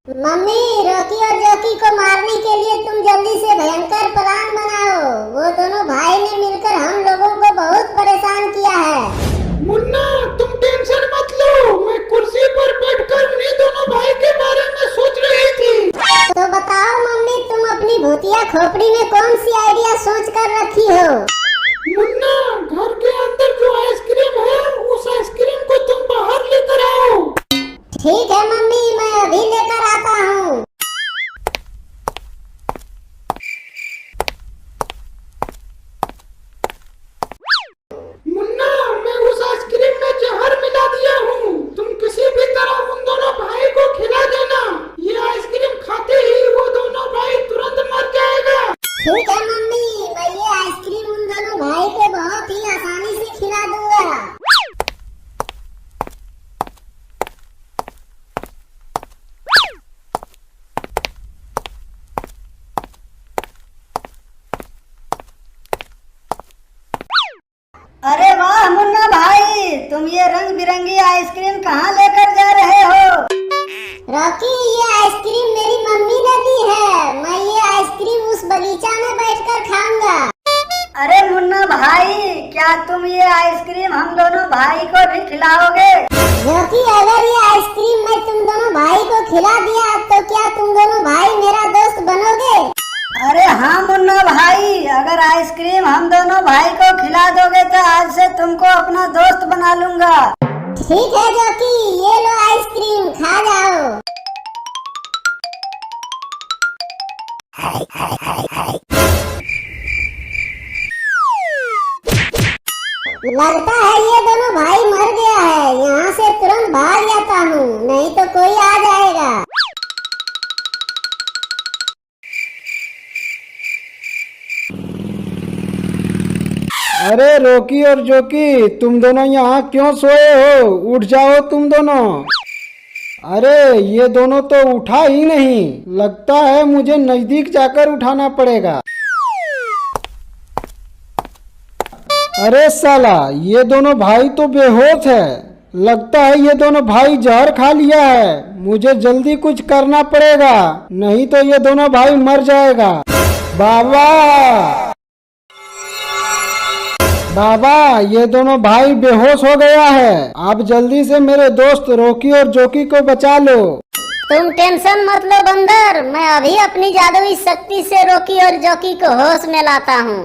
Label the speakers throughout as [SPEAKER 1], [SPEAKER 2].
[SPEAKER 1] Mummy, Rocky और jockey को मारने के लिए तुम जल्दी से भयंकर प्लान बनाओ। वो दोनों भाई ने मिलकर हम लोगों को बहुत परेशान किया है।
[SPEAKER 2] मुन्ना, तुम टेंशन मत लो, मैं कुर्सी पर बैठकर उन्हीं दोनों भाई के बारे में सोच रही थी।
[SPEAKER 1] तो बताओ मम्मी, तुम अपनी भूतिया खोपड़ी में कौन सी आइडिया सोच कर रखी हो?
[SPEAKER 2] मुन्ना, घर के अंदर जो आइसक्रीम है उस आइसक्रीम को तुम बाहर लेकर आओ।
[SPEAKER 1] ठीक है मम्मी, मैं अभी लेकर आता हूँ।
[SPEAKER 2] मुन्ना, मैं उस आइसक्रीम में जहर मिला दिया हूँ। तुम किसी भी तरह उन दोनों भाई को खिला देना। ये आइसक्रीम खाते ही वो दोनों भाई तुरंत मर जाएगा।
[SPEAKER 1] ठीक है मम्मी, मैं ये आइसक्रीम उन दोनों भाई को बहुत ही आसानी से खिला दूंगा।
[SPEAKER 3] अरे वाह मुन्ना भाई, तुम ये रंग बिरंगी आइसक्रीम कहाँ लेकर जा रहे हो?
[SPEAKER 1] रॉकी, ये आइसक्रीम मेरी मम्मी ने दी है। मैं ये आइसक्रीम उस बगीचा में बैठकर खाऊंगा।
[SPEAKER 3] अरे मुन्ना भाई, क्या तुम ये आइसक्रीम हम दोनों भाई को भी खिलाओगे?
[SPEAKER 1] रॉकी, अगर ये आइसक्रीम मैं तुम दोनों भाई को खिला दिया तो क्या तुम दोनों भाई मेरा दोस्त बनोगे?
[SPEAKER 3] अरे हाँ मुन्ना भाई, अगर आइसक्रीम हम दोनों भाई को खिला दोगे तो आज से तुमको अपना दोस्त बना लूंगा।
[SPEAKER 1] ठीक है रॉकी, ये लो आइसक्रीम, खा जाओ। लगता है ये दोनों भाई मर गया है। यहाँ से तुरंत भाग जाता हूँ, नहीं तो कोई आ जाएगा।
[SPEAKER 4] अरे रोकी और जोकी, तुम दोनों यहाँ क्यों सोए हो? उठ जाओ तुम दोनों। अरे ये दोनों तो उठा ही नहीं। लगता है मुझे नजदीक जाकर उठाना पड़ेगा। अरे साला, ये दोनों भाई तो बेहोश है। लगता है ये दोनों भाई जहर खा लिया है। मुझे जल्दी कुछ करना पड़ेगा, नहीं तो ये दोनों भाई मर जाएगा। बाबा, बाबा, ये दोनों भाई बेहोश हो गया है। आप जल्दी से मेरे दोस्त रोकी और जोकी को बचा लो।
[SPEAKER 1] तुम टेंशन मत लो बंदर, मैं अभी अपनी जादुई शक्ति से रोकी और जोकी को होश में लाता हूँ।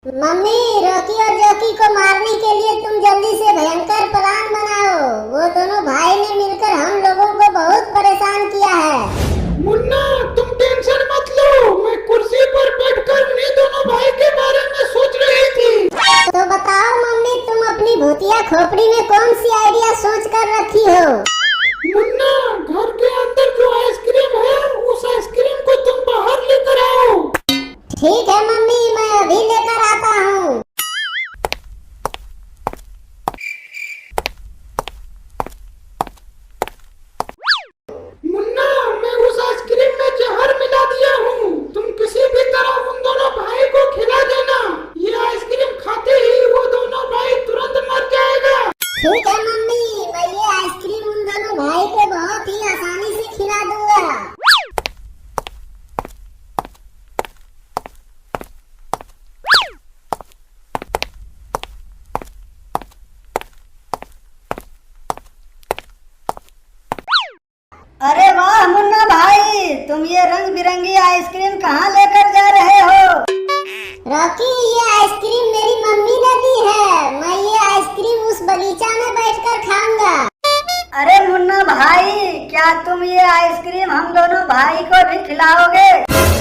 [SPEAKER 1] मम्मी, रॉकी और जॉकी को मारने के लिए तुम जल्दी से भयंकर प्लान बनाओ। वो दोनों भाई ने मिलकर हम लोगों को बहुत परेशान किया है।
[SPEAKER 2] मुन्ना, तुम टेंशन मत लो, मैं कुर्सी पर बैठकर उन्हीं दोनों भाई के बारे में सोच रही थी।
[SPEAKER 1] तो बताओ मम्मी, तुम अपनी भूतिया खोपड़ी में कौन सी आइडिया सोच कर रखी हो?
[SPEAKER 2] मुन्ना, घर के अंदर जो आइसक्रीम है उस आइसक्रीम को तुम बाहर लेकर आओ।
[SPEAKER 1] ठीक है मम्मी, मैं अभी लेकर आता हूँ।
[SPEAKER 2] मुन्ना, मैं उस आइसक्रीम में जहर मिला दिया हूँ। तुम किसी भी तरह उन दोनों भाई को खिला देना। ये आइसक्रीम खाते ही वो दोनों भाई तुरंत मर जाएगा।
[SPEAKER 1] ठीक है मम्मी, मैं ये आइसक्रीम उन दोनों भाई को बहुत ही आसानी से खिला दूंगा।
[SPEAKER 3] अरे वाह मुन्ना भाई, तुम ये रंग बिरंगी आइसक्रीम कहाँ लेकर जा रहे हो?
[SPEAKER 1] रॉकी, ये आइसक्रीम मेरी मम्मी ने दी है। मैं ये आइसक्रीम उस बगीचा में बैठकर खाऊंगा।
[SPEAKER 3] अरे मुन्ना भाई, क्या तुम ये आइसक्रीम हम दोनों भाई को भी खिलाओगे?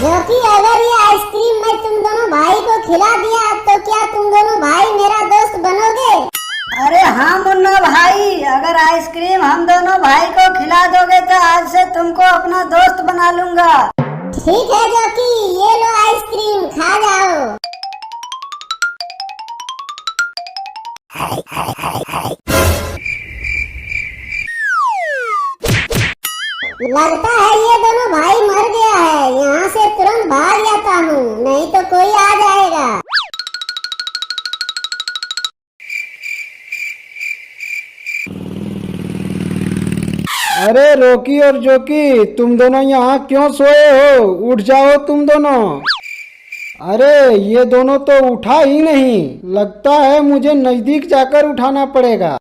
[SPEAKER 1] रॉकी, अगर ये आइसक्रीम मैं तुम दोनों भाई को खिला दिया तो क्या तुम दोनों भाई मेरा दोस्त बनोगे?
[SPEAKER 3] अरे हाँ मुन्ना भाई, अगर आइसक्रीम हम दोनों भाई को खिला दोगे तो आज से तुमको अपना दोस्त बना लूंगा।
[SPEAKER 1] ठीक है जॉकी, ये लो आइसक्रीम, खा जाओ। लगता है ये दोनों भाई मर गया है। यहाँ से तुरंत भाग जाता हूँ, नहीं तो कोई आ जाएगा।
[SPEAKER 4] अरे रोकी और जोकी, तुम दोनों यहाँ क्यों सोए हो? उठ जाओ तुम दोनों। अरे ये दोनों तो उठा ही नहीं, लगता है मुझे नजदीक जाकर उठाना पड़ेगा।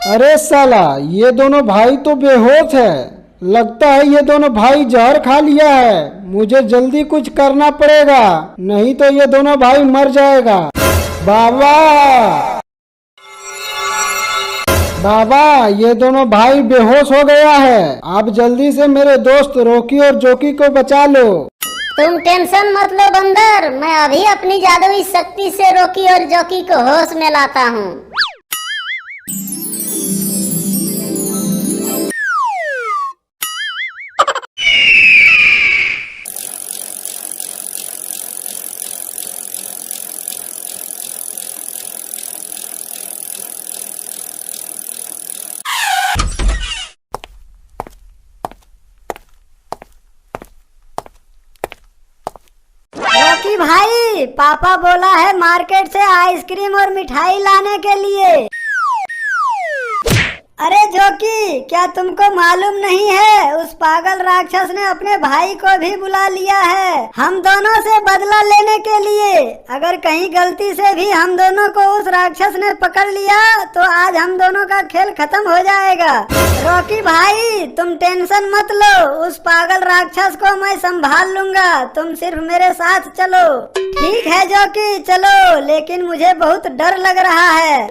[SPEAKER 4] अरे साला, ये दोनों भाई तो बेहोश है। लगता है ये दोनों भाई जहर खा लिया है। मुझे जल्दी कुछ करना पड़ेगा, नहीं तो ये दोनों भाई मर जाएगा। बाबा, बाबा, ये दोनों भाई बेहोश हो गया है। आप जल्दी से मेरे दोस्त रोकी और जोकी को बचा लो।
[SPEAKER 1] तुम टेंशन मत लो बंदर, मैं अभी अपनी जादुई शक्ति से रोकी और जोकी को होश में लाता हूँ।
[SPEAKER 3] रोकी भाई, पापा बोला है मार्केट से आइसक्रीम और मिठाई लाने के लिए। अरे जोकी, क्या तुमको मालूम नहीं है, उस पागल राक्षस ने अपने भाई को भी बुला लिया है, हम दोनों से बदला लेने के लिए। अगर कहीं गलती से भी हम दोनों को उस राक्षस ने पकड़ लिया तो आज हम दोनों का खेल खत्म हो जाएगा। रोकी भाई, तुम टेंशन मत लो, उस पागल राक्षस को मैं संभाल लूंगा, तुम सिर्फ मेरे साथ चलो। ठीक है जोकी, चलो, लेकिन मुझे बहुत डर लग रहा है।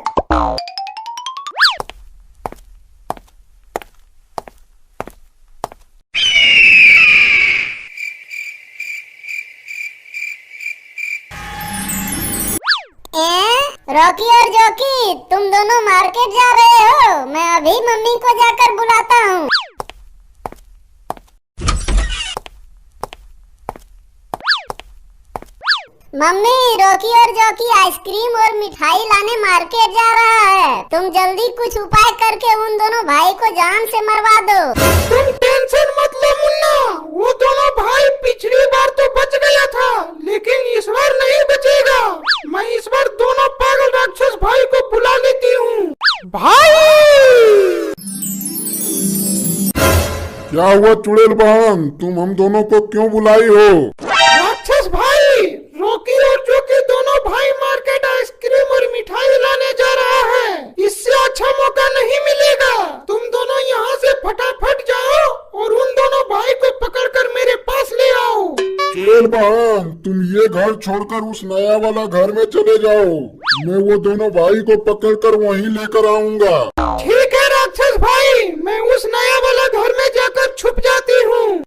[SPEAKER 1] रॉकी और जोकी, तुम दोनों मार्केट जा रहे हो? मैं अभी मम्मी को जाकर बुलाता हूँ। मम्मी, रॉकी और जोकी आइसक्रीम और मिठाई लाने मार्केट जा रहा है। तुम जल्दी कुछ उपाय करके उन दोनों भाई को जान से मरवा दो।
[SPEAKER 2] तुम टेंशन मत लो मुन्ना, वो दोनों भाई पिछली बार तो बच गया था, लेकिन इस बार नहीं बचेगा। मैं इस बार दोनों पागल राक्षस भाई को बुला लेती हूँ। भाई,
[SPEAKER 5] क्या हुआ चुड़ैल बहन, तुम हम दोनों को क्यों बुलाई हो?
[SPEAKER 2] राक्षस भाई, रोकी और जोकी दोनों भाई मार्केट आइसक्रीम और मिठाई लाने जा रहा है। इससे अच्छा मौका नहीं मिलेगा। तुम दोनों यहाँ से फटाफट जाओ और उन दोनों भाई को पकड़कर मेरे पास ले आओ।
[SPEAKER 5] चुड़ैल बहन, तुम ये घर छोड़कर उस नया वाला घर में चले जाओ, मैं वो दोनों भाई को पकड़कर वहीं लेकर आऊंगा।
[SPEAKER 2] ठीक है राक्षस भाई, मैं उस नया वाला घर में जाकर छुप जाती हूँ।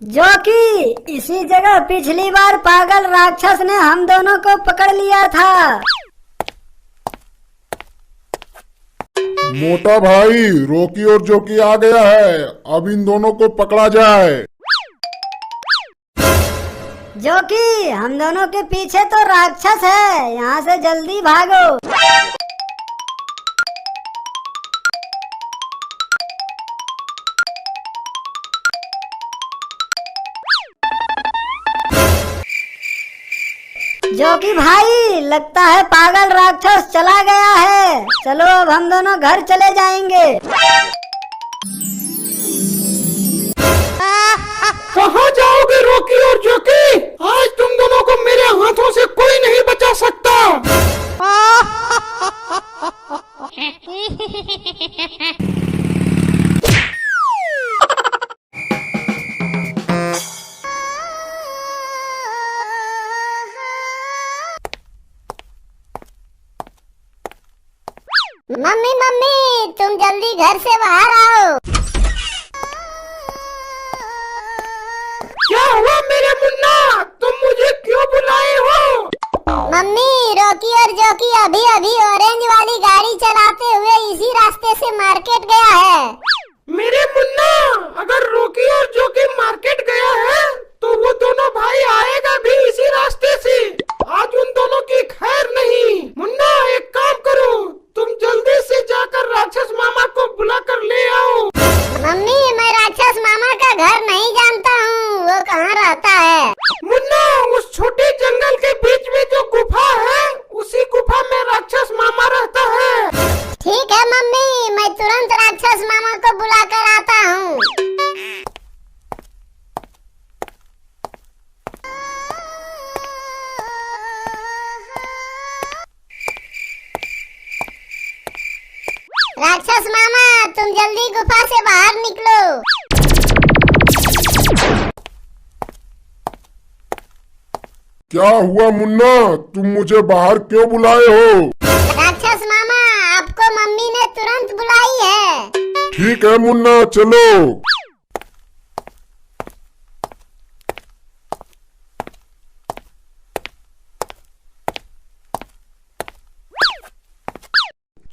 [SPEAKER 3] जोकी, इसी जगह पिछली बार पागल राक्षस ने हम दोनों को पकड़ लिया था।
[SPEAKER 5] मोटा भाई, रोकी और जोकी आ गया है, अब इन दोनों को पकड़ा जाए।
[SPEAKER 3] जोकी, हम दोनों के पीछे तो राक्षस है, यहाँ से जल्दी भागो। जोकी भाई, लगता है पागल राक्षस चला गया है, चलो अब हम दोनों घर चले जाएंगे।
[SPEAKER 2] कहाँ जाओगे रोकी और जोकी? आज तुम दोनों को मेरे हाथों से कोई नहीं बचा सकता।
[SPEAKER 1] मम्मी मम्मी, तुम जल्दी घर से बाहर आओ।
[SPEAKER 2] क्या हुआ मेरे मुन्ना, तुम मुझे क्यों बुलाए हो?
[SPEAKER 1] मम्मी, रोकी और जोकी अभी अभी ऑरेंज वाली गाड़ी चलाते हुए इसी रास्ते से मार्केट गया है।
[SPEAKER 2] मेरे मुन्ना, अगर रोकी और जोकी मार्केट गया है तो
[SPEAKER 1] राक्षस मामा तुम जल्दी गुफा से बाहर निकलो।
[SPEAKER 5] क्या हुआ मुन्ना, तुम मुझे बाहर क्यों बुलाए हो?
[SPEAKER 1] राक्षस मामा आपको मम्मी ने तुरंत बुलाई है।
[SPEAKER 5] ठीक है मुन्ना, चलो।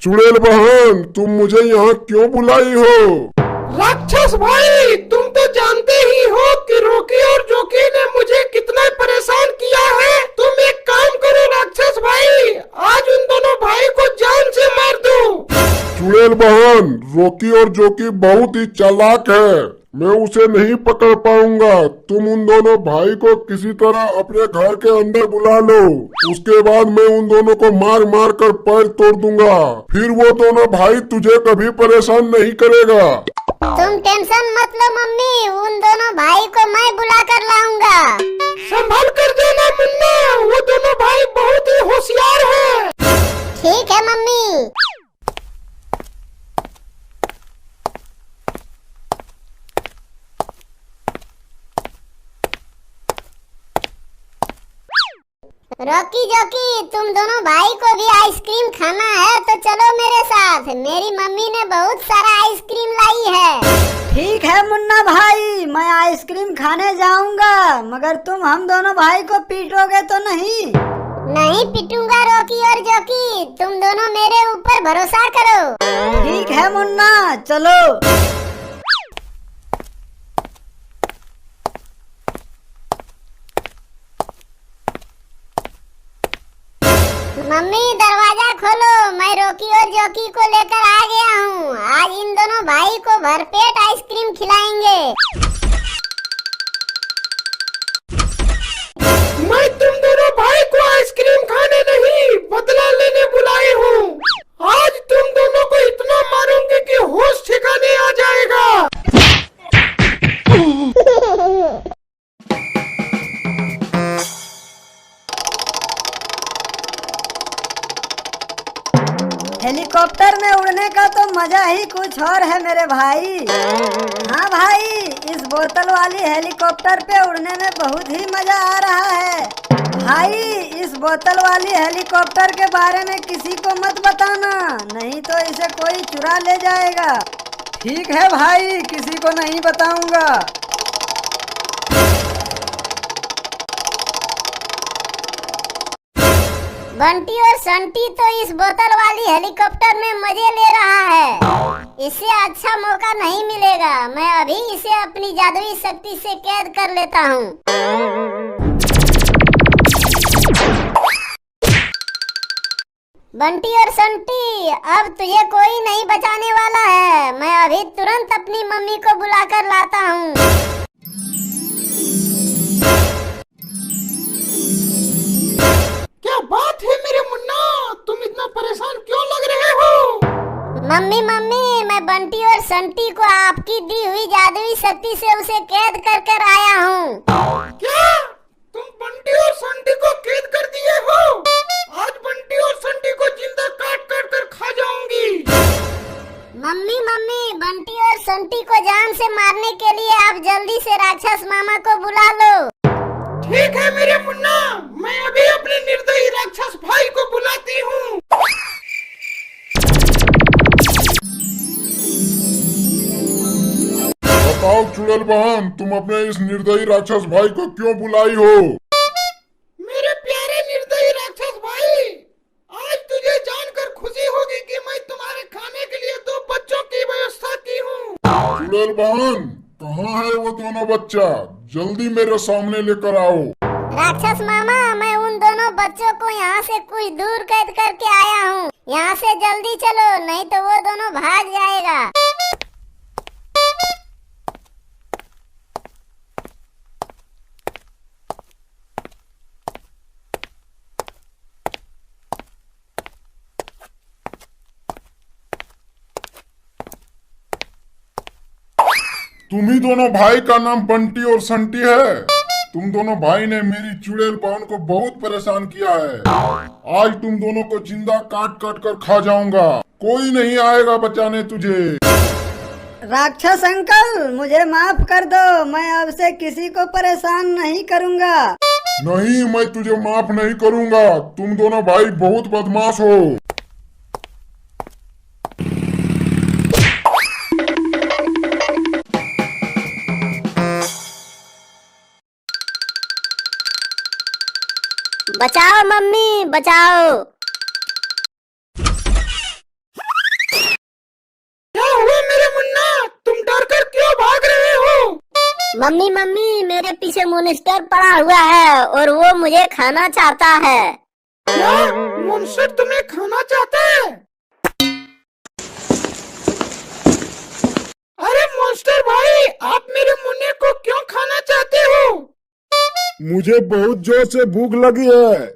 [SPEAKER 5] चुड़ैल बहन, तुम मुझे यहाँ क्यों बुलाई हो?
[SPEAKER 2] राक्षस भाई, तुम तो जानते ही हो कि रॉकी और जोकी ने मुझे कितना परेशान किया है। तुम एक काम करो राक्षस भाई, आज उन दोनों भाई को जान से मार दो।
[SPEAKER 5] चुड़ैल बहन, रॉकी और जोकी बहुत ही चालाक है, मैं उसे नहीं पकड़ पाऊंगा। तुम उन दोनों भाई को किसी तरह अपने घर के अंदर बुला लो, उसके बाद मैं उन दोनों को मार मार कर पैर तोड़ दूंगा। फिर वो दोनों भाई तुझे कभी परेशान नहीं करेगा।
[SPEAKER 1] तुम टेंशन मत लो मम्मी, उन दोनों भाई को मैं बुला कर लाऊंगा।
[SPEAKER 2] संभाल कर देना मुन्ना, वो दोनों भाई बहुत ही होशियार है।
[SPEAKER 1] ठीक है मम्मी। रॉकी जोकी, तुम दोनों भाई को भी आइसक्रीम खाना है तो चलो मेरे साथ, मेरी मम्मी ने बहुत सारा आइसक्रीम लाई है।
[SPEAKER 3] ठीक है मुन्ना भाई, मैं आइसक्रीम खाने जाऊंगा, मगर तुम हम दोनों भाई को पीटोगे तो नहीं?
[SPEAKER 1] नहीं पीटूंगा रॉकी और जोकी, तुम दोनों मेरे ऊपर भरोसा करो।
[SPEAKER 3] ठीक है मुन्ना, चलो।
[SPEAKER 1] मम्मी दरवाजा खोलो, मैं रॉकी और जोकी को लेकर आ गया हूँ। आज इन दोनों भाई को भरपेट आइसक्रीम खिलाएंगे।
[SPEAKER 2] मैं तुम दोनों भाई को आइसक्रीम खाने नहीं, बदला लेने बुलाई हूँ। आज तुम दोनों को इतना मारूंगी कि होश ठिकाने आ जाएगा।
[SPEAKER 3] हेलीकॉप्टर में उड़ने का तो मजा ही कुछ और है मेरे भाई। हाँ भाई, इस बोतल वाली हेलीकॉप्टर पे उड़ने में बहुत ही मजा आ रहा है। भाई, इस बोतल वाली हेलीकॉप्टर के बारे में किसी को मत बताना, नहीं तो इसे कोई चुरा ले जाएगा। ठीक है भाई, किसी को नहीं बताऊंगा।
[SPEAKER 1] बंटी और संटी तो इस बोतल वाली हेलीकॉप्टर में मजे ले रहा है, इससे अच्छा मौका नहीं मिलेगा। मैं अभी इसे अपनी जादुई शक्ति से कैद कर लेता हूँ। बंटी और संटी, अब तुझे कोई नहीं बचाने वाला है। मैं अभी तुरंत अपनी मम्मी को बुला कर लाता हूँ।
[SPEAKER 2] क्या बात है मेरे मुन्ना, तुम इतना परेशान क्यों लग रहे हो?
[SPEAKER 1] मम्मी मैं बंटी और संटी को आपकी दी हुई जादुई शक्ति से उसे कैद कर कर आया हूँ।
[SPEAKER 2] क्या तुम बंटी और संटी को कैद कर दिए हो? आज बंटी और संटी को जिंदा काट काट कर खा जाऊंगी।
[SPEAKER 1] मम्मी बंटी और संटी को जान से मारने के लिए आप जल्दी से राक्षस मामा को बुला लो।
[SPEAKER 2] ठीक है मेरे मुन्ना, मैं अभी अपने निर्दयी राक्षस भाई को बुलाती हूँ।
[SPEAKER 5] बताओ चुड़ैल बहन, तुम अपने इस निर्दयी राक्षस भाई को क्यों बुलाई हो?
[SPEAKER 2] मेरे प्यारे निर्दयी राक्षस भाई, आज तुझे जानकर खुशी होगी कि मैं तुम्हारे खाने के लिए 2 बच्चों की व्यवस्था की हूँ।
[SPEAKER 5] चुड़ैल बहन, कहाँ है वो दोनों बच्चा? जल्दी मेरे सामने लेकर आओ।
[SPEAKER 1] राक्षस मामा, मैं उन दोनों बच्चों को यहाँ से कुछ दूर कैद करके आया हूँ। यहाँ से जल्दी चलो, नहीं तो वो दोनों भाग जाएगा।
[SPEAKER 5] तुम ही दोनों भाई का नाम बंटी और संटी है? तुम दोनों भाई ने मेरी चुड़ैल बहन को बहुत परेशान किया है। आज तुम दोनों को जिंदा काट काट कर खा जाऊंगा। कोई नहीं आएगा बचाने तुझे।
[SPEAKER 3] राक्षस अंकल, मुझे माफ कर दो, मैं अब से किसी को परेशान नहीं करूँगा।
[SPEAKER 5] नहीं, मैं तुझे माफ नहीं करूंगा। तुम दोनों भाई बहुत बदमाश हो।
[SPEAKER 1] बचाओ मम्मी, बचाओ।
[SPEAKER 2] क्या हुआ मेरे मुन्ना, तुम डर कर क्यों भाग रहे हो?
[SPEAKER 1] मम्मी मम्मी, मेरे पीछे मॉन्स्टर पड़ा हुआ है और वो मुझे खाना चाहता है।
[SPEAKER 2] क्या मॉन्स्टर तुम्हें खाना चाहता है? अरे मॉन्स्टर भाई, आप मेरे मुन्ने को क्यों खाना चाहते हो?
[SPEAKER 5] मुझे बहुत जोर से भूख लगी है।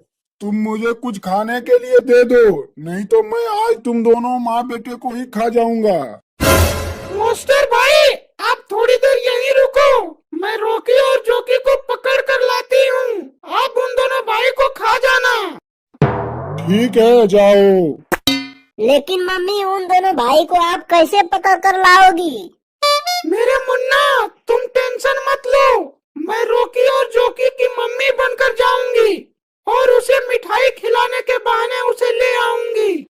[SPEAKER 5] तुम मुझे कुछ खाने के लिए दे दो, नहीं तो मैं आज तुम दोनों माँ बेटे को ही खा जाऊंगा।
[SPEAKER 2] मॉन्स्टर भाई, आप थोड़ी देर यहीं रुको, मैं रॉकी और जोकी को पकड़ कर लाती हूँ। आप उन दोनों भाई को खा जाना।
[SPEAKER 5] ठीक है, जाओ।
[SPEAKER 1] लेकिन मम्मी, उन दोनों भाई को आप कैसे पकड़ कर लाओगी?
[SPEAKER 2] मेरे मुन्ना, तुम टेंशन मत लो, मैं रॉकी और जोकी की मम्मी बनकर जाऊंगी और उसे मिठाई खिलाने के बहाने उसे ले आऊंगी।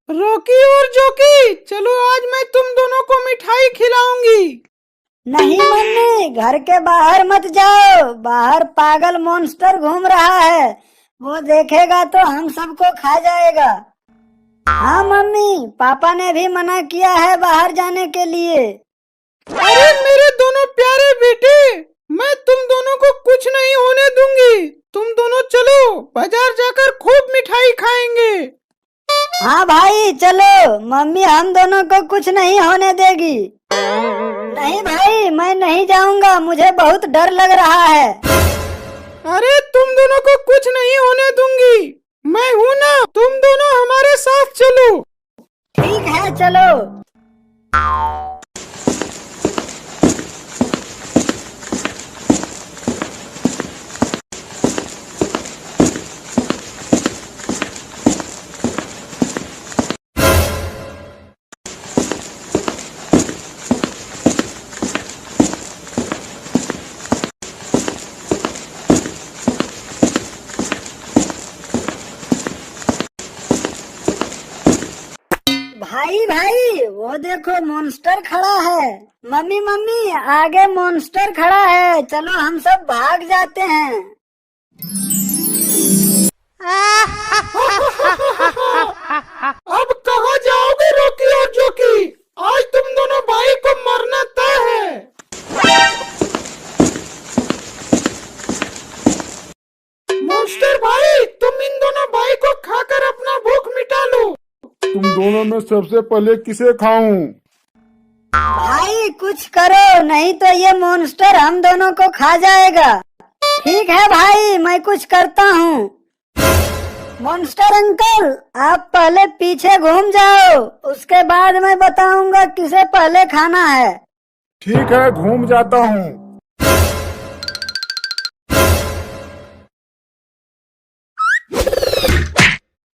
[SPEAKER 2] रॉकी और जोकी, चलो आज मैं तुम दोनों को मिठाई खिलाऊंगी।
[SPEAKER 3] नहीं मम्मी, घर के बाहर मत जाओ, बाहर पागल मॉन्स्टर घूम रहा है, वो देखेगा तो हम सबको खा जाएगा। हाँ मम्मी, पापा ने भी मना किया है बाहर जाने के लिए।
[SPEAKER 2] अरे मेरे दोनों प्यारे बेटे, मैं तुम दोनों को कुछ नहीं होने दूंगी। तुम दोनों चलो, बाजार जाकर खूब मिठाई खाएंगे।
[SPEAKER 3] हाँ भाई चलो, मम्मी हम दोनों को कुछ नहीं होने देगी। नहीं भाई, मैं नहीं जाऊंगा, मुझे बहुत डर लग रहा है।
[SPEAKER 2] अरे तुम दोनों को कुछ नहीं होने दूंगी, मैं हूँ ना, तुम दोनों हमारे साथ चलो।
[SPEAKER 3] ठीक है, चलो। भाई भाई, वो देखो मॉन्स्टर खड़ा है। मम्मी मम्मी, आगे मॉन्स्टर खड़ा है, चलो हम सब भाग जाते हैं।
[SPEAKER 2] अब कहाँ जाओगे रॉकी और जोकी? आज तुम दोनों भाई को मरना तय है। मॉन्स्टर भाई, तुम इन दोनों भाई को खाकर अपना भूख मिटा लो।
[SPEAKER 5] तुम दोनों में सबसे पहले किसे खाऊं?
[SPEAKER 3] भाई कुछ करो, नहीं तो ये मॉन्स्टर हम दोनों को खा जाएगा। ठीक है भाई, मैं कुछ करता हूँ। मॉन्स्टर अंकल, आप पहले पीछे घूम जाओ, उसके बाद मैं बताऊंगा किसे पहले खाना है।
[SPEAKER 5] ठीक है, घूम जाता हूँ।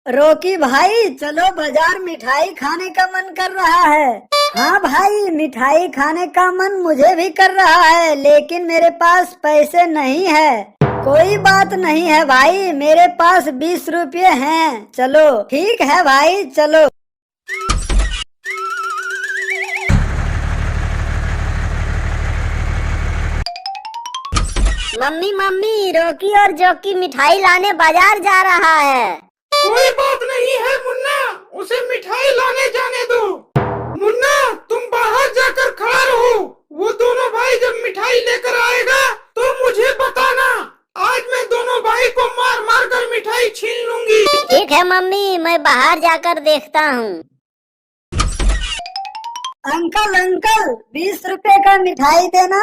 [SPEAKER 3] रोकी भाई, चलो बाजार मिठाई खाने का मन कर रहा है। हाँ भाई, मिठाई खाने का मन मुझे भी कर रहा है, लेकिन मेरे पास पैसे नहीं है। कोई बात नहीं है भाई, मेरे पास 20 रुपये हैं। चलो ठीक है भाई, चलो।
[SPEAKER 1] मम्मी मम्मी, रॉकी और जोकी मिठाई लाने बाजार जा रहा है।
[SPEAKER 2] कोई बात नहीं है मुन्ना, उसे मिठाई लाने जाने दो। मुन्ना, तुम बाहर जाकर खड़ा रहो, वो दोनों भाई जब मिठाई लेकर आएगा तो मुझे बताना। आज मैं दोनों भाई को मार मार कर मिठाई छीन लूंगी।
[SPEAKER 1] ठीक है मम्मी, मैं बाहर जाकर देखता हूँ।
[SPEAKER 3] अंकल अंकल, 20 रुपए का मिठाई देना।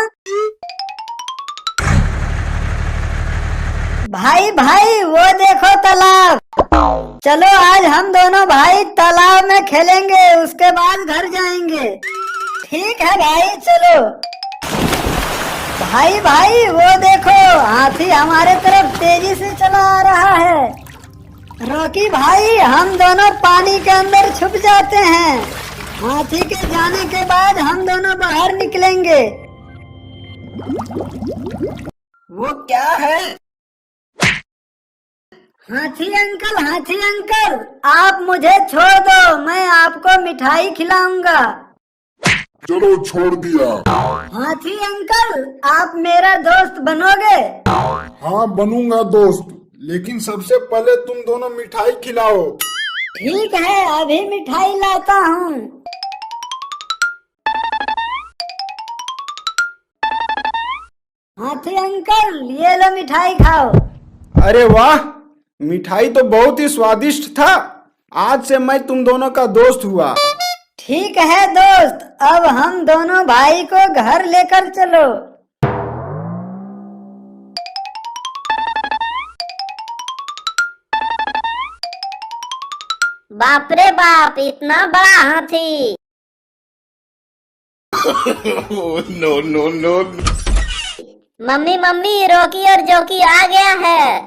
[SPEAKER 3] भाई भाई, वो देखो तालाब। चलो आज हम दोनों भाई तालाब में खेलेंगे, उसके बाद घर जाएंगे। ठीक है भाई, चलो। भाई भाई वो देखो, हाथी हमारे तरफ तेजी से चला आ रहा है। रॉकी भाई, हम दोनों पानी के अंदर छुप जाते हैं। हाथी के जाने के बाद हम दोनों बाहर निकलेंगे। वो क्या है? हाथी अंकल, आप मुझे छोड़ दो, मैं आपको मिठाई खिलाऊंगा।
[SPEAKER 5] चलो छोड़ दिया।
[SPEAKER 3] हाथी अंकल, आप मेरा दोस्त बनोगे?
[SPEAKER 4] हाँ बनूंगा दोस्त, लेकिन सबसे पहले तुम दोनों मिठाई खिलाओ।
[SPEAKER 3] ठीक है, अभी मिठाई लाता हूँ। हाथी अंकल, ये लो मिठाई खाओ।
[SPEAKER 4] अरे वाह, मिठाई तो बहुत ही स्वादिष्ट था। आज से मैं तुम दोनों का दोस्त हुआ।
[SPEAKER 3] ठीक है दोस्त, अब हम दोनों भाई को घर लेकर चलो।
[SPEAKER 1] बाप रे बाप, इतना बड़ा हाथी।
[SPEAKER 5] No no no.
[SPEAKER 1] Mummy mummy, Rocky और जोकी आ गया है।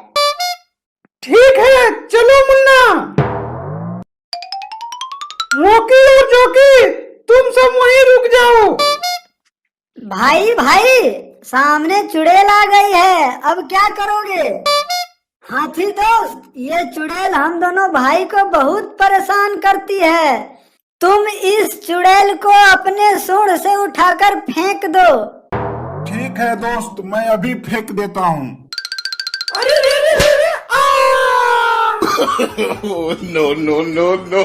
[SPEAKER 4] ठीक है, चलो मुन्ना। रॉकी और जोकी, तुम सब वहीं रुक जाओ।
[SPEAKER 3] भाई भाई, सामने चुड़ैल आ गई है, अब क्या करोगे? हाथी दोस्त, ये चुड़ैल हम दोनों भाई को बहुत परेशान करती है। तुम इस चुड़ैल को अपने सूंड से उठाकर फेंक दो।
[SPEAKER 4] ठीक है दोस्त, मैं अभी फेंक देता हूँ।
[SPEAKER 2] अरे रे रे रे रे,
[SPEAKER 5] नो नो नो नो।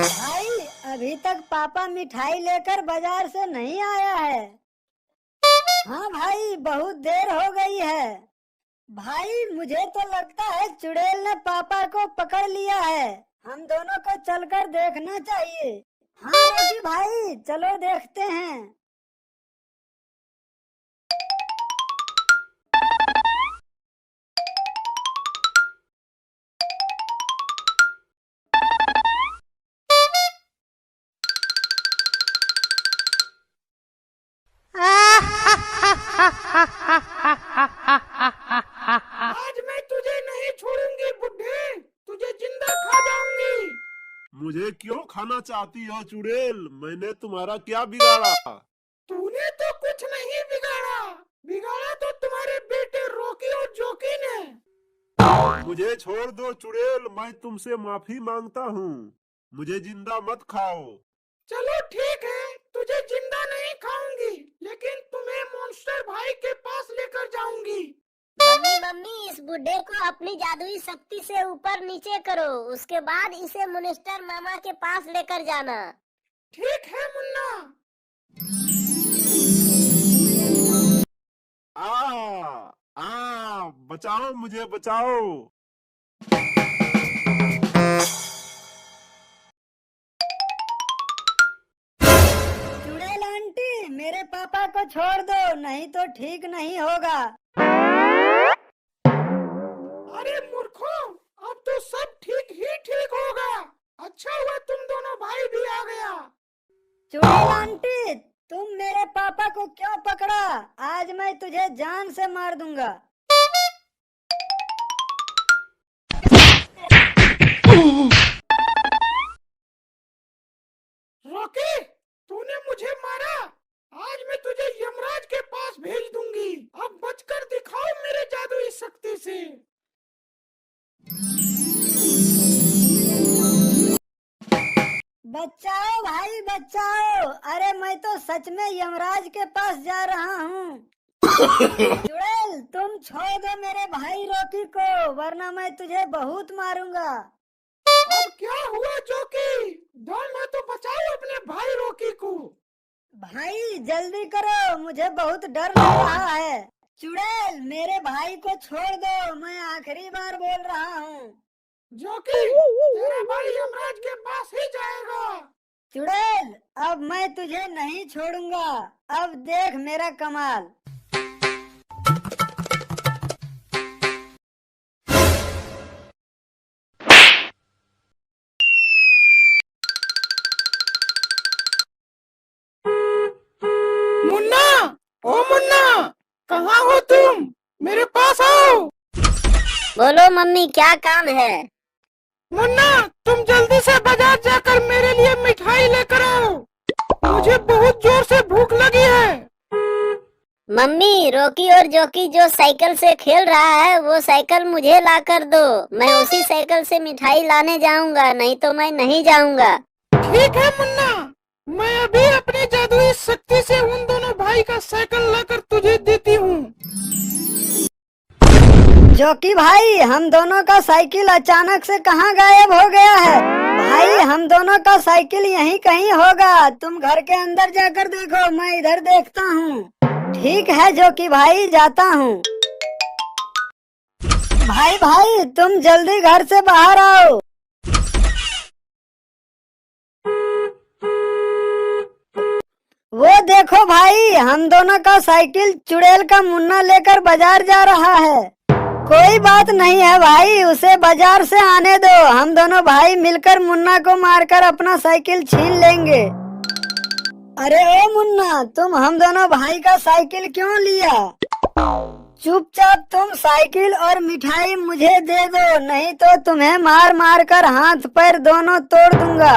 [SPEAKER 3] भाई, अभी तक पापा मिठाई लेकर बाजार से नहीं आया है। हाँ भाई, बहुत देर हो गई है। भाई, मुझे तो लगता है चुड़ैल ने पापा को पकड़ लिया है। हम दोनों को चलकर देखना चाहिए। हाँ रोजी भाई, चलो देखते हैं।
[SPEAKER 2] आज मैं तुझे नहीं छोड़ूंगी बुड्ढे, तुझे जिंदा खा जाऊंगी।
[SPEAKER 6] मुझे क्यों खाना चाहती हो चुड़ैल? मैंने तुम्हारा क्या बिगाड़ा?
[SPEAKER 2] तूने तो कुछ नहीं बिगाड़ा, बिगाड़ा तो तुम्हारे बेटे रॉकी और जोकी ने।
[SPEAKER 6] मुझे छोड़ दो चुड़ैल, मैं तुमसे माफी मांगता हूँ। मुझे जिंदा मत खाओ।
[SPEAKER 2] चलो ठीक है, तुझे जिंदा नहीं खाऊंगी, लेकिन तुम्हें मॉन्स्टर भाई के पास लेकर जाऊंगी।
[SPEAKER 1] मम्मी मम्मी, इस बुड्ढे को अपनी जादुई शक्ति से ऊपर नीचे करो, उसके बाद इसे मॉन्स्टर मामा के पास लेकर जाना।
[SPEAKER 2] ठीक है मुन्ना।
[SPEAKER 6] बचाओ मुझे, बचाओ।
[SPEAKER 3] चुड़ैल आंटी, मेरे पापा को छोड़ दो, नहीं तो ठीक नहीं होगा।
[SPEAKER 2] अरे मूर्खो, अब तो सब ठीक ही ठीक होगा। अच्छा हुआ तुम दोनों भाई भी आ गया।
[SPEAKER 3] चुड़ैल आंटी, तुम मेरे पापा को क्यों पकड़ा? आज मैं तुझे जान से मार दूंगा।
[SPEAKER 2] रॉकी, तूने मुझे मारा, आज मैं तुझे यमराज के पास भेज दूंगी। अब बचकर दिखाओ मेरे जादुई शक्ति से।
[SPEAKER 3] बचाओ भाई बचाओ, अरे मैं तो सच में यमराज के पास जा रहा हूँ। चुड़ैल, तुम छोड़ दो मेरे भाई रॉकी को, वरना मैं तुझे बहुत मारूंगा।
[SPEAKER 2] अब क्या हुआ जोकी? दौड़ में तो बचाओ अपने भाई रॉकी को।
[SPEAKER 3] भाई जल्दी करो, मुझे बहुत डर लग रहा है। चुड़ैल, मेरे भाई को छोड़ दो, मैं आखिरी बार बोल रहा हूँ।
[SPEAKER 2] जोकी, तेरा भाई यमराज के पास ही जाएगा।
[SPEAKER 3] चुड़ैल, अब मैं तुझे नहीं छोड़ूंगा, अब देख मेरा कमाल।
[SPEAKER 2] मुन्ना, ओ मुन्ना, कहाँ हो तुम? मेरे पास आओ।
[SPEAKER 1] बोलो मम्मी, क्या काम है?
[SPEAKER 2] मुन्ना, तुम जल्दी से बाजार जाकर मेरे लिए मिठाई लेकर आओ। मुझे बहुत जोर से भूख लगी है।
[SPEAKER 1] मम्मी, रॉकी और जॉकी जो साइकिल से खेल रहा है वो साइकिल मुझे ला कर दो। मैं उसी साइकिल से मिठाई लाने जाऊंगा, नहीं तो मैं नहीं जाऊंगा।
[SPEAKER 2] ठीक है मुन्ना, मैं अभी अपनी जादुई शक्ति से उन दोनों भाई का साइकिल लाकर तुझे देती हूँ।
[SPEAKER 3] जोकी भाई, हम दोनों का साइकिल अचानक से कहाँ गायब हो गया है? भाई, हम दोनों का साइकिल यहीं कहीं होगा। तुम घर के अंदर जाकर देखो, मैं इधर देखता हूँ। ठीक है जोकी भाई, जाता हूँ। भाई, तुम जल्दी घर से बाहर आओ। वो देखो भाई, हम दोनों का साइकिल चुड़ैल का मुन्ना लेकर बाजार जा रहा है। कोई बात नहीं है भाई, उसे बाजार से आने दो। हम दोनों भाई मिलकर मुन्ना को मारकर अपना साइकिल छीन लेंगे। अरे ओ मुन्ना, तुम हम दोनों भाई का साइकिल क्यों लिया? चुपचाप तुम साइकिल और मिठाई मुझे दे दो, नहीं तो तुम्हें मार मार कर हाथ पैर दोनों तोड़ दूंगा।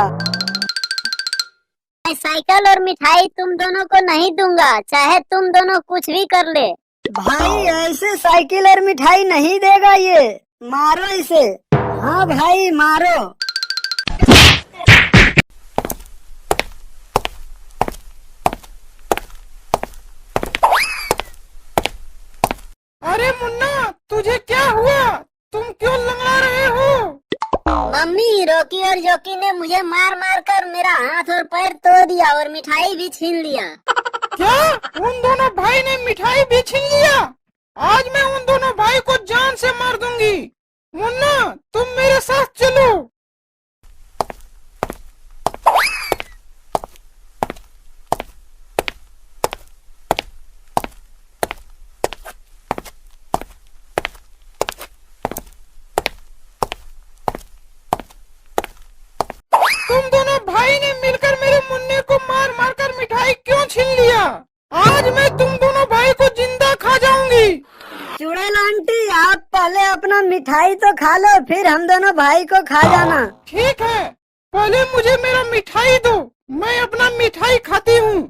[SPEAKER 1] मैं साइकिल और मिठाई तुम दोनों को नहीं दूंगा, चाहे तुम दोनों कुछ भी कर ले।
[SPEAKER 3] भाई, ऐसे साइकिल और मिठाई नहीं देगा ये। मारो इसे। हाँ भाई, मारो।
[SPEAKER 2] अरे मुन्ना, तुझे क्या हुआ? तुम क्यों लंगड़ा रहे हो?
[SPEAKER 1] मम्मी, रॉकी और जॉकी ने मुझे मार मार कर मेरा हाथ और पैर तोड़ दिया और मिठाई भी छीन लिया।
[SPEAKER 2] क्या? उन दोनों भाई ने मिठाई भी छीन लिया? आज मैं उन दोनों भाई को जान से मार दूंगी। मुन्ना, तुम मेरे साथ चलो। तुम दोनों भाई ने मिलकर मेरे मुन्ने को मार मार कर मिठाई क्यों छीन लिया? आज मैं तुम दोनों भाई को जिंदा खा जाऊंगी।
[SPEAKER 3] चुड़ैल आंटी, आप पहले अपना मिठाई तो खा लो, फिर हम दोनों भाई को खा जाना।
[SPEAKER 2] ठीक है, पहले मुझे मेरा मिठाई दो, मैं अपना मिठाई खाती हूँ।